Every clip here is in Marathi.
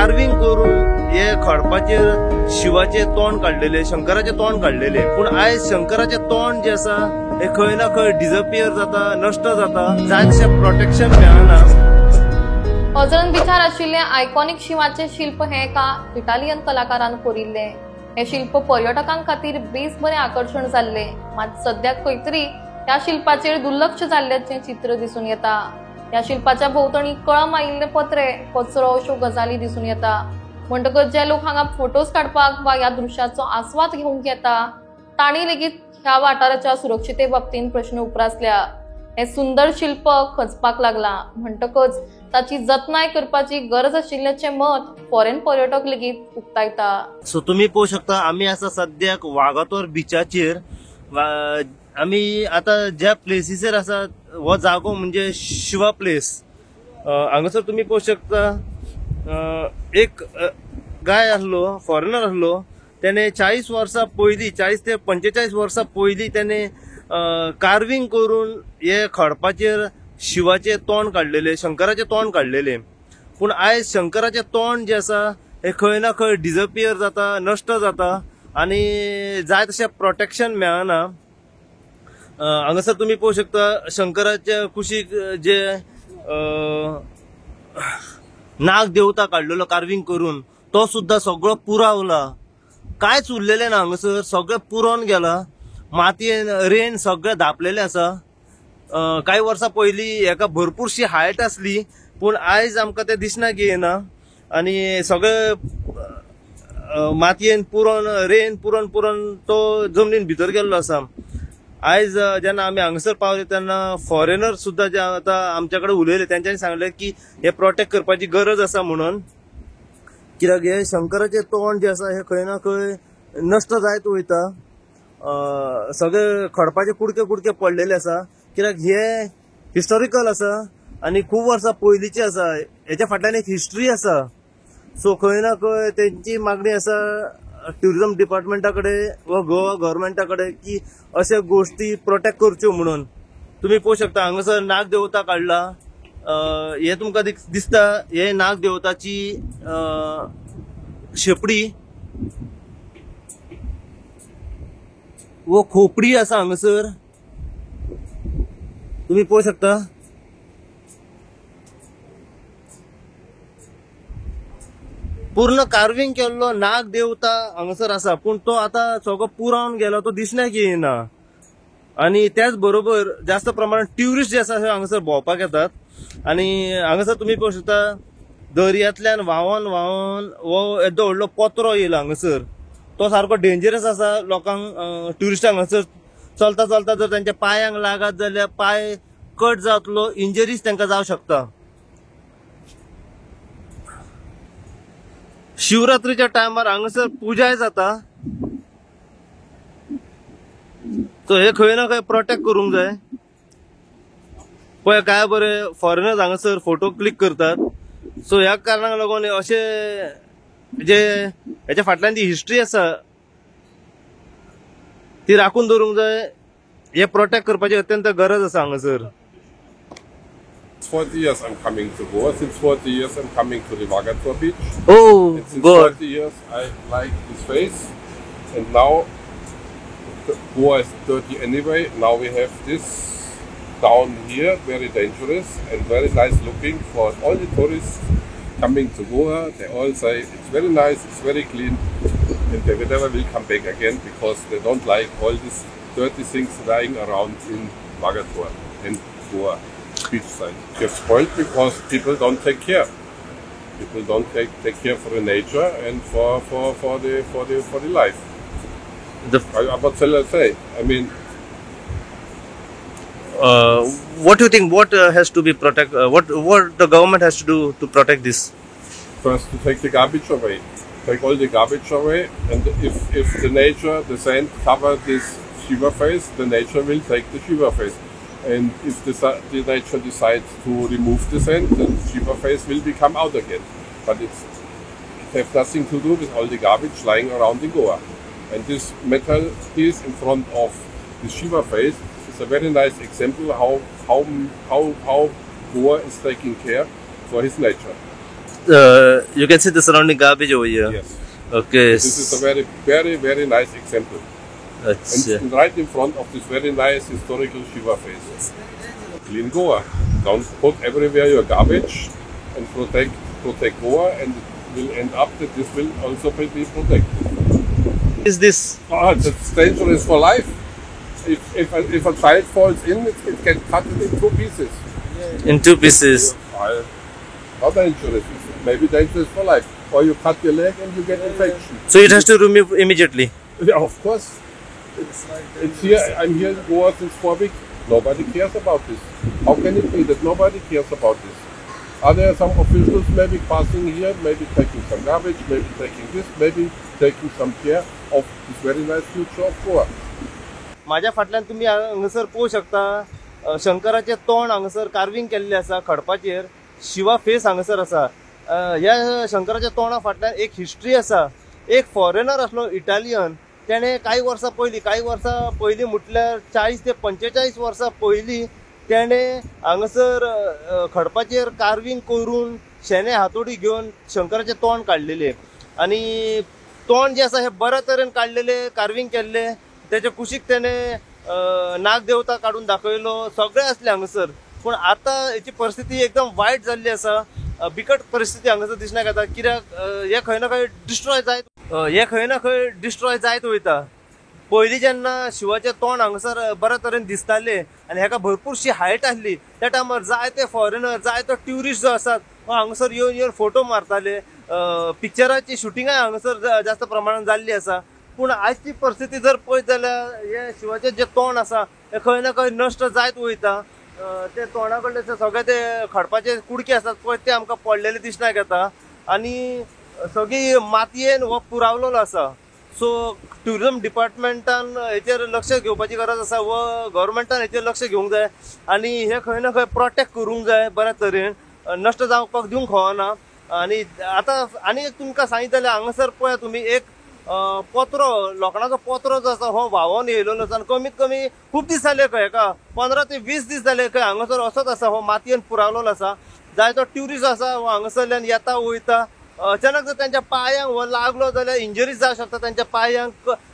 कार्विंग करून हे खडपाचेर शिवाचे तोंड काढलेले, शंकराचे तोंड काढलेले, पण आयज शंकराचे तोंड जे आसा हे खंय ना खंय डिसअपियर जाता, नष्ट जाता, जायतशे प्रोटेक्शन मेळना। अजून बिचार आशिल्ले आयकॉनिक शिवाचे शिल्प हे एका इटालियन कलाकारान कोरिल्ले। हे शिल्प पर्यटकां खातीर बेस बरें आकर्षण जाल्ले, मात सद्याक खंय तरी ह्या शिल्पाचेर दुर्लक्ष जाल्ल्याचें चित्र दिसून येता। ह्या शिल्पाच्या भोंवतणी कळम आयिल्ले पत्रे, कचरो अश्यो गजाली दिसून येता। म्हणटकच जे लोक हांगा फोटोज काडपाक वा ह्या दृश्याचो आस्वाद घेवंक येता तांणी लेगीत ह्या वाठाराच्या सुरक्षिते बाबतींत प्रश्न उपरासल्या। हे सुंदर शिल्प खचपाक लागला, म्हणटकच ताची जतनाय करपाची गरज आशिल्ल्याचें मत फॉरेन पर्यटक लेगीत उक्तायता। सो तुम्ही पळोवंक शकता आमी आसा सद्याक वागातोर बिचाचेर। आमी आता ज्या प्लेसीसर आसा हो जागो म्हणजे शिवा प्लेस। हांगासर तुम्ही पळोवंक शकता एक गाय आसलो, फॉरेनर आसलो, त्याने 40 वर्सां पयलीं 40 ते 45 वर्सां पयलीं त्याने कार्विंग करून हे खडपाचेर शिवाचे तोंड काढलेले, शंकराचे तोंड काढलेले, पण आयज शंकराचे तोंड जे आसा हे खंय ना खंय डिसअपियर जाता, नष्ट जाता आणि जाय तशें प्रोटेक्शन मेळना। हांगासर तुम्ही पळोवंक शकता शंकराच्या कुशीक जे नाग देवता काढलेलो कार्विंग करून तो सुद्धा सगळो पुरावला, कांयच उरलेलें ना हांगासर, सगळें पुरोन गेला, मातयेन रेन सगळें धापलेलें आसा। काही वर्सां पयलीं हेका भरपूरशी हायट आसली, पूण आयज आमकां तें दिसना येना आनी सगळे मातयेन पुरोन रेन पुरोन पुरोन तो जमनीन भितर गेल्लो आसा। आयज जेन्ना आमी हांगासर पावले तेन्ना फॉरेनर सुद्धा जे आता आमच्या कडेन उलयले तेंच्यांनी सांगले की हे प्रोटेक्ट करपाची गरज आसा म्हणून, कित्याक हे शंकराचे तोंड जे आसा हे खंय ना खंय नष्ट जायत वयता। सगळे खडपाचे कुडके कुडके पडलेले आसा, कित्याक हे हिस्टॉरिकल आसा आनी खूब वर्सां पयलींचे आसा, हेच्या फाटल्यान एक हिस्ट्री आसा। सो खंय ना खंय तेंची मागणी आसा टुरिझम डिपार्टमेंटा कडेन वा गोवा गव्हर्मेंटा कडेन की अशा गोष्टी प्रोटेक्ट करच्यो म्हणून। तुम्ही पळोवंक शकता हांगासर नाग देवता काढला, हे तुमकां दिसता हे नाग देवताची शेपडी वो खोपडी आसा हांगासर तुम्ही पळोवंक शकता। पूर्ण कार्विंग केल्लो नाग देवता हांगासर आसा, पण तो आता सगळो पुरावन गेलो, तो दिसण्याक येना। आणि त्याच बरोबर जास्त प्रमाणात ट्युरिस्ट जे आसा हांगासर भोंवपाक येतात आणि हांगासर तुम्ही पळोवंक शकता दर्यांतल्यान व्हांवोन व्हांवोन हो येदो व्हडलो पत्रो येयला हांगासर, तो सारको डेंजरस आसा। लोकांक ट्युरिस्टांक हांगासर चलता चलता जर तांच्या पांयांक लागत जाल्यार पाय कट जातलो, इंजरीज तांकां जावंक शकता। शिवरात्रीच्या टायमार हांगासर पुजाय जाता, सो हे खंय ना खंय प्रोटेक्ट करूंक जाय। पळय काय बरे फॉरेनर्स हांगासर फोटो क्लिक करतात, सो ह्या कारणाक लागून अशे जे हेच्या फाटल्यान जी हिस्ट्री आसा ती राखून दवरूंक जाय, हे प्रोटेक्ट करपाची अत्यंत गरज आसा हांगासर। 40 years I'm coming to Goa. Since 40 years I'm coming to the Vagator beach. Oh, and since God. 40 years I like this place. And now Goa is dirty anyway. Now we have this down here, very dangerous and very nice looking for all the tourists coming to Goa. They all say it's very nice, it's very clean, and they never will come back again because they don't like all these dirty things lying around in Vagator and Goa beach side. Gets spoiled because people don't take care. People don't take care for the nature and for the life. What shall I say? I mean, what do you think? What has to be protect? What the government has to do to protect this? First, to take the garbage away. Take all the garbage away, and if the nature, the sand cover this Shiva face, the nature will take the Shiva face. And if the nature decides to remove the sand, then Shiva face will become out again. But it has nothing to do with all the garbage lying around in Goa. And this metal piece in front of the Shiva face is a very nice example how Goa is taking care for his nature. you can see the surrounding garbage over here. Yes. Okay. This is a very, very, very nice example. अच्छा. And right in front of this very nice historical Shiva face. Clean Goa. Don't put everywhere your garbage and protect Goa, and it will end up that this will also be protected. Is this? Oh, it's dangerous for life. If a child falls in, it can cut it in two pieces. In two pieces. Not dangerous. It's maybe dangerous for life. Or you cut your leg and you get infection. So it has to remove immediately. Yeah, of course. It's here. I'm here in Goa since 4 weeks. Nobody cares about this. How can it be that nobody cares about this? Are there some officials maybe passing here, maybe taking some garbage, maybe taking this, maybe taking some care of this very nice future of Goa? माझ्या फाटल्यान तुम्ही हांगासर पळोवंक शकता शंकराचे तोंड हांगासर कार्विंग केल्ले आसा खडपाचेर. शिवा फेस हांगासर आसा. ह्या शंकराच्या तोंडा फाटल्यान एक हिस्ट्री आसा. एक फॉरेनर आसलो इटालियन. तेणे काही वर्सां पयलीं म्हटल्यार 40 ते 45 वर्सां पयलीं तेणे हांगासर खडपाचेर कार्विंग करून शेणे हातोडी घेवन शंकराचें तोंड काडलेलें. आनी तोंड जें आसा हें बऱ्या तरेन काडलेलें, कार्विंग केल्लें. तेच्या कुशीक तेणे नागदेवता काडून दाखयलो. सगळें आसलें हांगासर. पूण आतां हेची परिस्थिती एकदम वायट जाल्ली आसा. बिकट परिस्थिती हांगासर दिसण्याक येता. कित्याक हे खंय ना खंय डिस्ट्रॉय जायत वयता. पयलीं जेन्ना शिवाचें तोंड हांगासर बऱ्या तरेन दिसतालें आनी हेका भरपूरशी हायट आसली, त्या टायमार जायते फॉरेनर, जायतो ट्युरिस्ट जो आसात हांगासर येवन फोटो मारताले. पिक्चराची शुटिंगाय हांगासर जास्त प्रमाणात जाल्ली आसा. पूण आजची परिस्थिती जर पळयत जाल्यार हे शिवाचें जें तोंड आसा हें खंय ना खंय नश्ट जायत वयता. ते तोंडा कडले सगळे ते खडपाचे कुडके आसात पळय ते आमकां पडलेले दिसण्याक येता. आनी सगळी मातयेन हो पुरावलेलो आसा. सो ट्युरिझम डिपार्टमेंटान हेचेर लक्ष घेवपाची गरज आसा व गव्हर्मेंटान हेचेर लक्ष घेवंक जाय. आनी हे खंय ना खंय प्रोटेक्ट करूंक जाय बऱ्या तरेन. नश्ट जावपाक दिवंक फावना. आनी आतां आनी एक तुमकां सांगितलें हांगासर पळया तुमी एक पत्रो, लोखणाचो पत्रो जो आसा हो व्हांवोन येयलेलो आसा. कमीत कमी खूब दीस जाले खंय हेका 15 ते 20 दीस जाले खंय हांगासर असोच आसा. हो मातयेन पुरावलेलो आसा. जायतो ट्युरिस्ट आसा हो हांगासरल्यान येता वयता. अचानक जर त्यांच्या पायांक हो लागलो जाल्यार इंजरीज जावंक शकता. त्यांच्या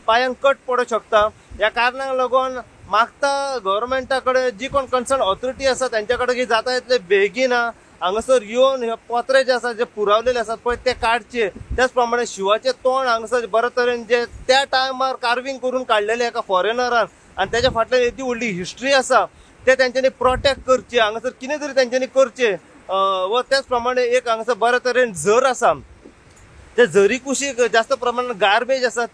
पायांक कट पडूंक शकता. ह्या कारणाक लागून मागता गव्हर्मेंटा कडेन जी कोण कन्सर्न ऑथॉरिटी आसा त्यांच्या कडेन की जाता तितले बेगीन हांगासर येवन हे पत्रे जे आसा जे पुरावलेले आसात पळय ते काडचे. त्याच प्रमाणे शिवाचें तोंड हांगासर बऱ्या तरेन जे त्या टायमार कार्विंग करून काडलेले एका फॉरेनरान आनी तेच्या फाटल्यान येदी व्हडली हिस्ट्री आसा ते तेंच्यांनी प्रोटेक्ट करचे. हांगासर कितें तरी तेंच्यांनी करचें. व त्याच प्रमाणे एक हांगासर बऱ्या तरेन झर आसा. ते झरी कुशीक जास्त प्रमाणात गार्बेज आसा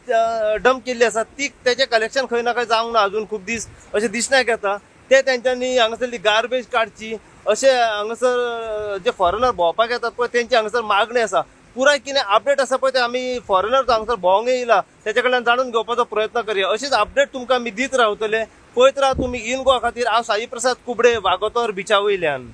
डंप केल्ली आसा ती तेचें कलेक्शन खंय ना खंय जावंक ना अजून खूब दीस अशें दिसण्याक येता. ते तेंच्यांनी हांगासरली गार्बेज काडची अशें हांगासर जे फॉरेनर भोंवपाक येतात पळय तेंची हांगासर मागणी आसा. पुराय कितें अपडेट आसा पळय ते आमी फॉरेनर हांगासर भोंवंक येयला तेच्या कडल्यान जाणून घेवपाचो प्रयत्न करया. अशीच अपडेट तुमकां आमी दीत रावतले. पळयत राहा तुमी इन गोवा खातीर. हांव साई प्रसाद कुबडे वागतोर बिचा वयल्यान.